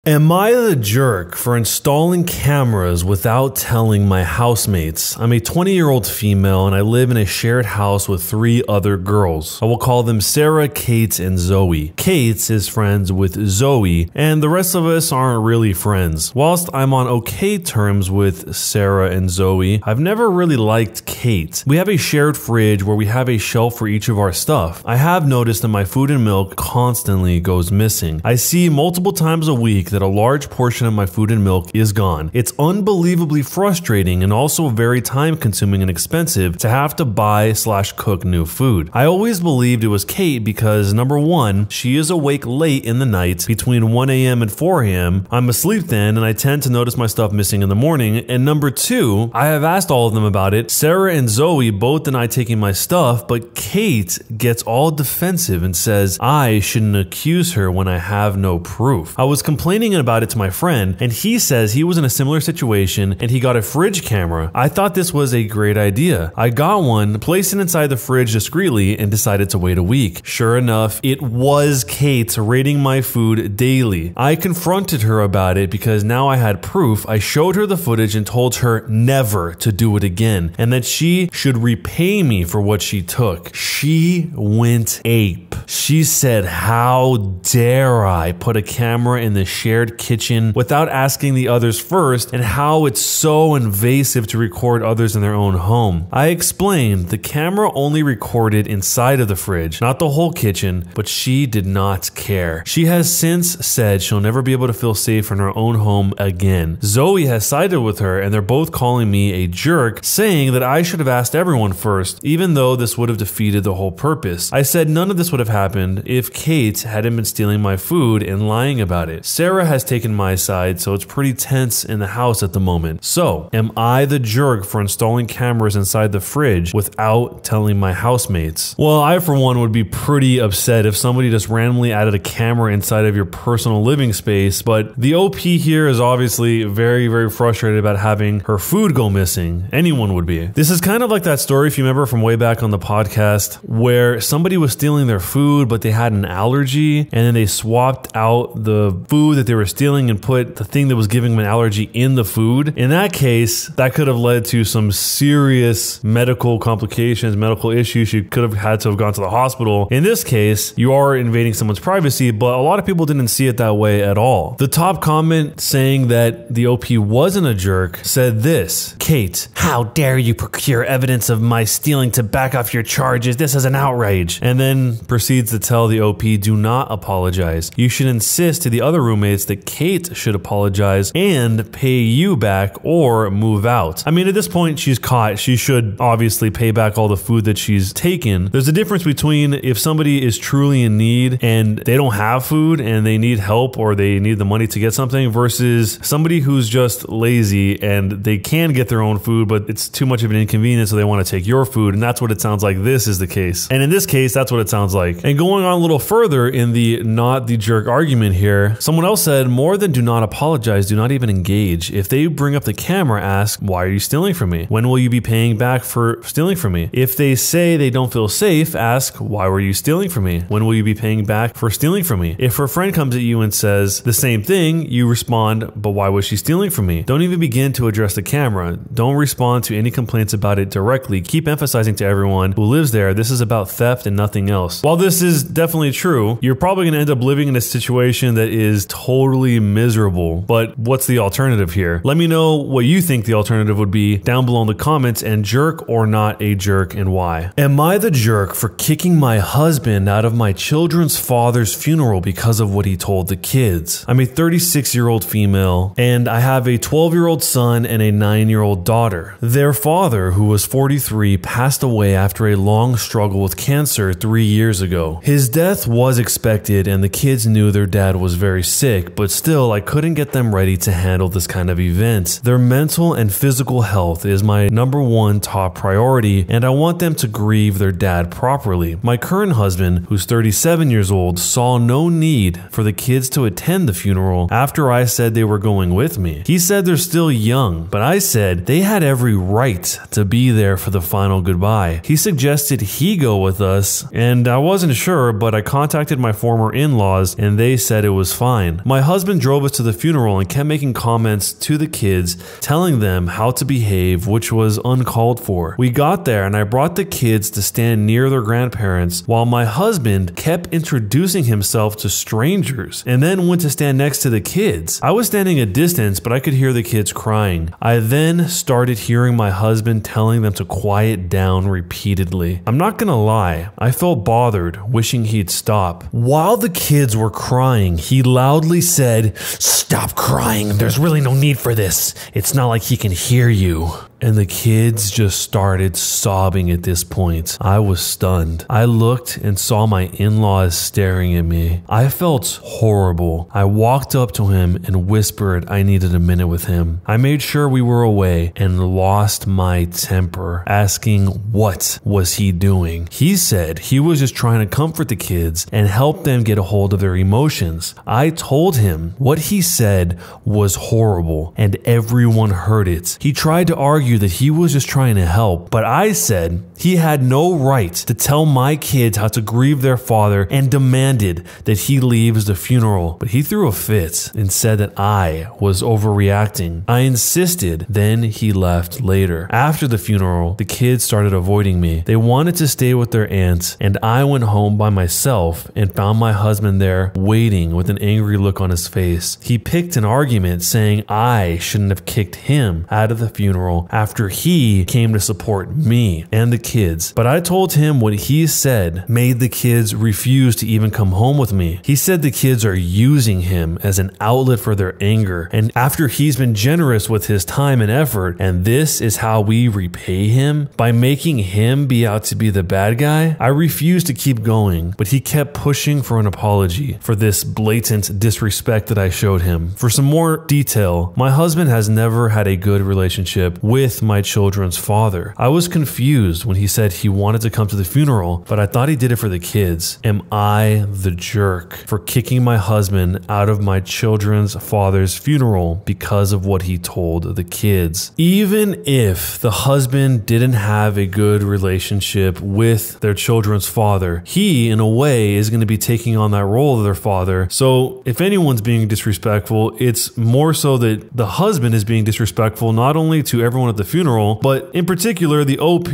Am I the jerk for installing cameras without telling my housemates? I'm a 20-year-old female and I live in a shared house with 3 other girls. I will call them Sarah, Kate, and Zoe. Kate is friends with Zoe, and the rest of us aren't really friends. Whilst I'm on okay terms with Sarah and Zoe, I've never really liked Kate. We have a shared fridge where we have a shelf for each of our stuff. I have noticed that my food and milk constantly goes missing. I see multiple times a week that a large portion of my food and milk is gone. It's unbelievably frustrating and also very time consuming and expensive to have to buy/cook new food. I always believed it was Kate because number 1, she is awake late in the night between 1 a.m. and 4 a.m. I'm asleep then and I tend to notice my stuff missing in the morning. And number 2, I have asked all of them about it. Sarah and Zoe both deny taking my stuff, but Kate gets all defensive and says I shouldn't accuse her when I have no proof. I was complaining about it to my friend and he says he was in a similar situation and he got a fridge camera. I thought this was a great idea. I got one, placed it inside the fridge discreetly and decided to wait a week. Sure enough, it was Kate raiding my food daily. I confronted her about it because now I had proof. I showed her the footage and told her never to do it again and that she should repay me for what she took. She went ape. She said, "How dare I put a camera in the shared kitchen without asking the others first, and how it's so invasive to record others in their own home." I explained the camera only recorded inside of the fridge, not the whole kitchen, but she did not care. She has since said she'll never be able to feel safe in her own home again. Zoe has sided with her and they're both calling me a jerk, saying that I should have asked everyone first, even though this would have defeated the whole purpose. I said none of this would have happened if Kate hadn't been stealing my food and lying about it. Sarah has taken my side, so it's pretty tense in the house at the moment. So, am I the jerk for installing cameras inside the fridge without telling my housemates? Well, I for one would be pretty upset if somebody just randomly added a camera inside of your personal living space, but the OP here is obviously very, very frustrated about having her food go missing. Anyone would be. This is kind of like that story, if you remember from way back on the podcast, where somebody was stealing their food, but they had an allergy, and then they swapped out the food that they were stealing and put the thing that was giving them an allergy in the food. In that case, that could have led to some serious medical complications, medical issues. You could have had to have gone to the hospital. In this case, you are invading someone's privacy, but a lot of people didn't see it that way at all. The top comment saying that the OP wasn't a jerk said this: "Kate, how dare you procure evidence of my stealing to back off your charges? This is an outrage." And then proceeds to tell the OP, "Do not apologize. You should insist to the other roommates that Kate should apologize and pay you back or move out." I mean, at this point, she's caught. She should obviously pay back all the food that she's taken. There's a difference between if somebody is truly in need and they don't have food and they need help or they need the money to get something versus somebody who's just lazy and they can get their own food, but it's too much of an inconvenience, so they want to take your food. And that's what it sounds like this is the case. And in this case, that's what it sounds like. And going on a little further in the not the jerk argument here, someone else said, "More than do not apologize, do not even engage. If they bring up the camera, ask, why are you stealing from me? When will you be paying back for stealing from me? If they say they don't feel safe, ask, why were you stealing from me? When will you be paying back for stealing from me? If her friend comes at you and says the same thing, you respond, but why was she stealing from me? Don't even begin to address the camera. Don't respond to any complaints about it directly. Keep emphasizing to everyone who lives there, this is about theft and nothing else." While this is definitely true, you're probably going to end up living in a situation that is totally miserable. But what's the alternative here? Let me know what you think the alternative would be down below in the comments, and jerk or not a jerk and why. Am I the jerk for kicking my husband out of my children's father's funeral because of what he told the kids? I'm a 36-year-old female and I have a 12-year-old son and a 9-year-old daughter. Their father, who was 43, passed away after a long struggle with cancer 3 years ago. His death was expected and the kids knew their dad was very sick, but still I couldn't get them ready to handle this kind of event. Their mental and physical health is my number 1 top priority and I want them to grieve their dad properly. My current husband, who's 37 years old, saw no need for the kids to attend the funeral after I said they were going with me. He said they're still young, but I said they had every right to be there for the final goodbye. He suggested he go with us and I wasn't sure, but I contacted my former in-laws and they said it was fine. My My husband drove us to the funeral and kept making comments to the kids, telling them how to behave, which was uncalled for. We got there and I brought the kids to stand near their grandparents while my husband kept introducing himself to strangers and then went to stand next to the kids. I was standing a distance, but I could hear the kids crying. I then started hearing my husband telling them to quiet down repeatedly. I'm not gonna lie, I felt bothered, wishing he'd stop. While the kids were crying, he loudly said, "Stop crying, there's really no need for this. It's not like he can hear you." And the kids just started sobbing at this point. I was stunned. I looked and saw my in-laws staring at me. I felt horrible. I walked up to him and whispered I needed a minute with him. I made sure we were away and lost my temper, asking what was he doing. He said he was just trying to comfort the kids and help them get a hold of their emotions. I told him what he said was horrible and everyone heard it. He tried to argue that he was just trying to help, but I said he had no right to tell my kids how to grieve their father and demanded that he leaves the funeral. But he threw a fit and said that I was overreacting. I insisted, then he left later. After the funeral, the kids started avoiding me. They wanted to stay with their aunt, and I went home by myself and found my husband there waiting with an angry look on his face. He picked an argument saying I shouldn't have kicked him out of the funeral after he came to support me and the kids. But I told him what he said made the kids refuse to even come home with me. He said the kids are using him as an outlet for their anger, and after he's been generous with his time and effort, and this is how we repay him by making him be out to be the bad guy. I refused to keep going, but he kept pushing for an apology for this blatant disrespect that I showed him. For some more detail, my husband has never had a good relationship with my children's father. I was confused when he said he wanted to come to the funeral, but I thought he did it for the kids. Am I the jerk for kicking my husband out of my children's father's funeral because of what he told the kids? Even if the husband didn't have a good relationship with their children's father, he, in a way, is going to be taking on that role of their father. So if anyone's being disrespectful, it's more so that the husband is being disrespectful not only to everyone at the funeral, but in particular the OP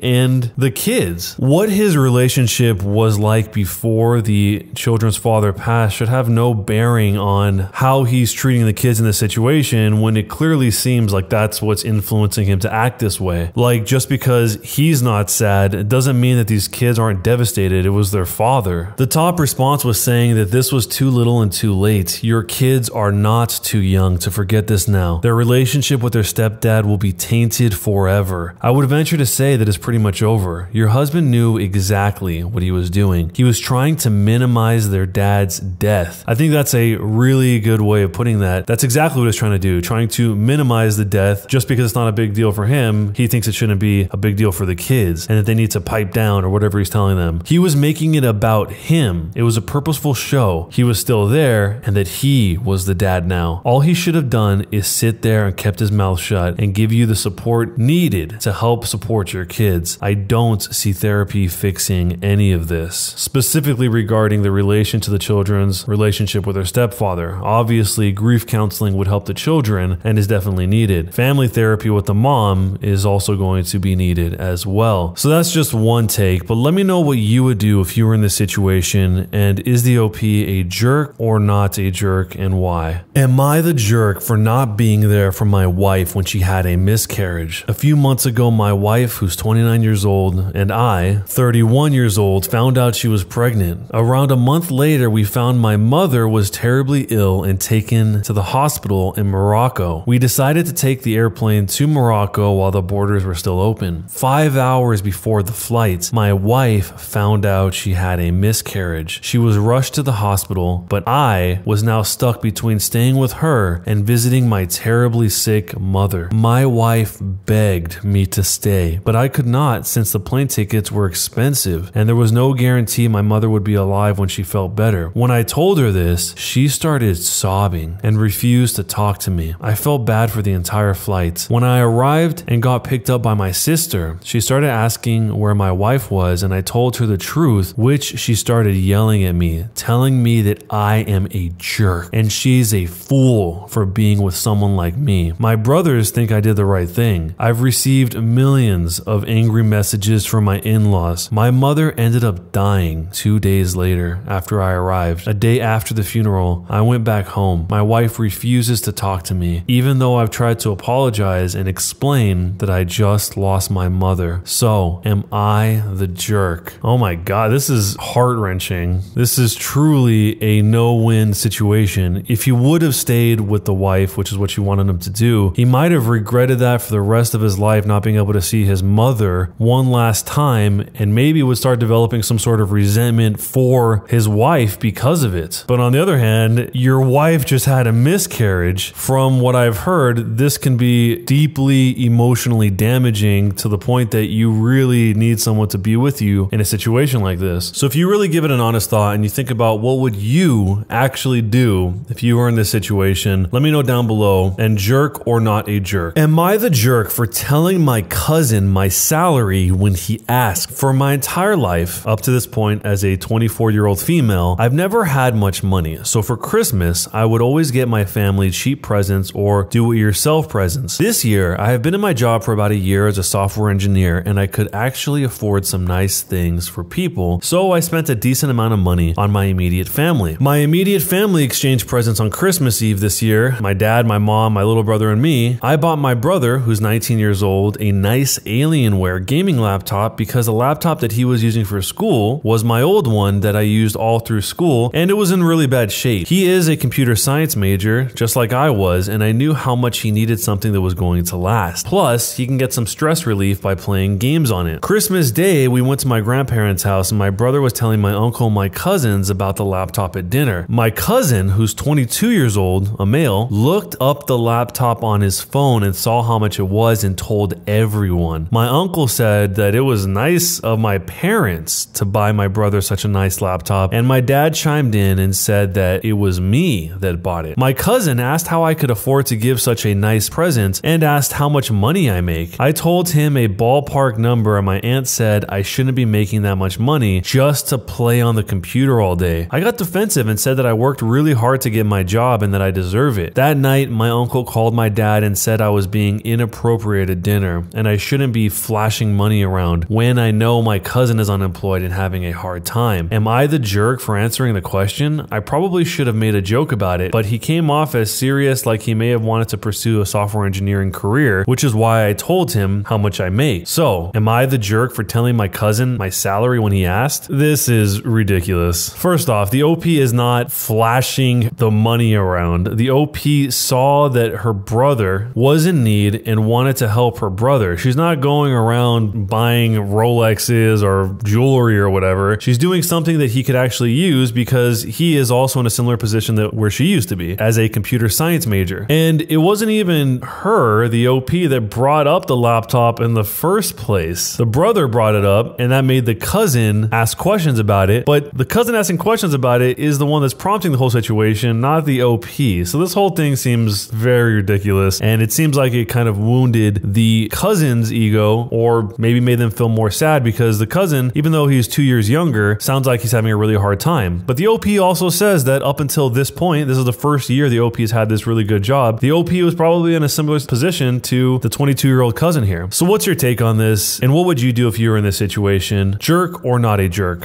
and the kids. What his relationship was like before the children's father passed should have no bearing on how he's treating the kids in this situation, when it clearly seems like that's what's influencing him to act this way. Like, just because he's not sad, it doesn't mean that these kids aren't devastated. It was their father. The top response was saying that this was too little and too late. Your kids are not too young to forget this now. Their relationship with their stepdad will be tainted forever. I would venture to say that it's pretty much over. Your husband knew exactly what he was doing. He was trying to minimize their dad's death. I think that's a really good way of putting that. That's exactly what he's trying to do, trying to minimize the death. Just because it's not a big deal for him, he thinks it shouldn't be a big deal for the kids, and that they need to pipe down or whatever he's telling them. He was making it about him. It was a purposeful show. He was still there, and that he was the dad now. All he should have done is sit there and kept his mouth shut and give you the support needed to help support your kids. I don't see therapy fixing any of this, specifically regarding the relation to the children's relationship with their stepfather. Obviously, grief counseling would help the children and is definitely needed. Family therapy with the mom is also going to be needed as well. So that's just one take, but let me know what you would do if you were in this situation, and is the OP a jerk or not a jerk, and why? Am I the jerk for not being there for my wife when she had a miscarriage? A few months ago, my wife, who's 29 years old, and I, 31 years old, found out she was pregnant. Around a month later, we found my mother was terribly ill and taken to the hospital in Morocco. We decided to take the airplane to Morocco while the borders were still open. 5 hours before the flight, my wife found out she had a miscarriage. She was rushed to the hospital, but I was now stuck between staying with her and visiting my terribly sick mother. My wife wife begged me to stay, but I could not since the plane tickets were expensive and there was no guarantee my mother would be alive when she felt better. When I told her this, she started sobbing and refused to talk to me. I felt bad for the entire flight. When I arrived and got picked up by my sister, she started asking where my wife was, and I told her the truth, which she started yelling at me, telling me that I am a jerk and she's a fool for being with someone like me. My brothers think I did the right thing. I've received millions of angry messages from my in-laws. My mother ended up dying 2 days later after I arrived. A day after the funeral, I went back home. My wife refuses to talk to me, even though I've tried to apologize and explain that I just lost my mother. So, am I the jerk? Oh my God, this is heart-wrenching. This is truly a no-win situation. If he would have stayed with the wife, which is what she wanted him to do, he might have regretted that for the rest of his life, not being able to see his mother one last time, and maybe would start developing some sort of resentment for his wife because of it. But on the other hand, your wife just had a miscarriage. From what I've heard, this can be deeply emotionally damaging to the point that you really need someone to be with you in a situation like this. So if you really give it an honest thought and you think about what would you actually do if you were in this situation, let me know down below. And jerk or not a jerk? Am I the jerk for telling my cousin my salary when he asked? For my entire life, up to this point as a 24-year-old female, I've never had much money. So for Christmas, I would always get my family cheap presents or do-it-yourself presents. This year, I have been in my job for about a year as a software engineer, and I could actually afford some nice things for people, so I spent a decent amount of money on my immediate family. My immediate family exchanged presents on Christmas Eve this year. My dad, my mom, my little brother, and me. I bought my brother, who's 19 years old, a nice Alienware gaming laptop because the laptop that he was using for school was my old one that I used all through school, and it was in really bad shape. He is a computer science major, just like I was, and I knew how much he needed something that was going to last. Plus, he can get some stress relief by playing games on it. Christmas Day, we went to my grandparents' house, and my brother was telling my uncle and my cousins about the laptop at dinner. My cousin, who's 22 years old, a male, looked up the laptop on his phone and saw how much it was and told everyone. My uncle said that it was nice of my parents to buy my brother such a nice laptop, and my dad chimed in and said that it was me that bought it. My cousin asked how I could afford to give such a nice present and asked how much money I make. I told him a ballpark number, and my aunt said I shouldn't be making that much money just to play on the computer all day. I got defensive and said that I worked really hard to get my job and that I deserve it. That night, my uncle called my dad and said I was being inappropriate at dinner and I shouldn't be flashing money around when I know my cousin is unemployed and having a hard time. Am I the jerk for answering the question? I probably should have made a joke about it, but he came off as serious, like he may have wanted to pursue a software engineering career, which is why I told him how much I make. So, am I the jerk for telling my cousin my salary when he asked? This is ridiculous. First off, the OP is not flashing the money around. The OP saw that her brother was in need and wanted to help her brother. She's not going around buying Rolexes or jewelry or whatever. She's doing something that he could actually use because he is also in a similar position that where she used to be as a computer science major. And it wasn't even her, the OP, that brought up the laptop in the first place. The brother brought it up, and that made the cousin ask questions about it. But the cousin asking questions about it is the one that's prompting the whole situation, not the OP. So this whole thing seems very ridiculous, and it seems like it kind of wounded the cousin's ego, or maybe made them feel more sad because the cousin, even though he's 2 years younger, sounds like he's having a really hard time. But the OP also says that up until this point, this is the first year the OP has had this really good job. The OP was probably in a similar position to the 22-year-old cousin here. So what's your take on this? And what would you do if you were in this situation? Jerk or not a jerk?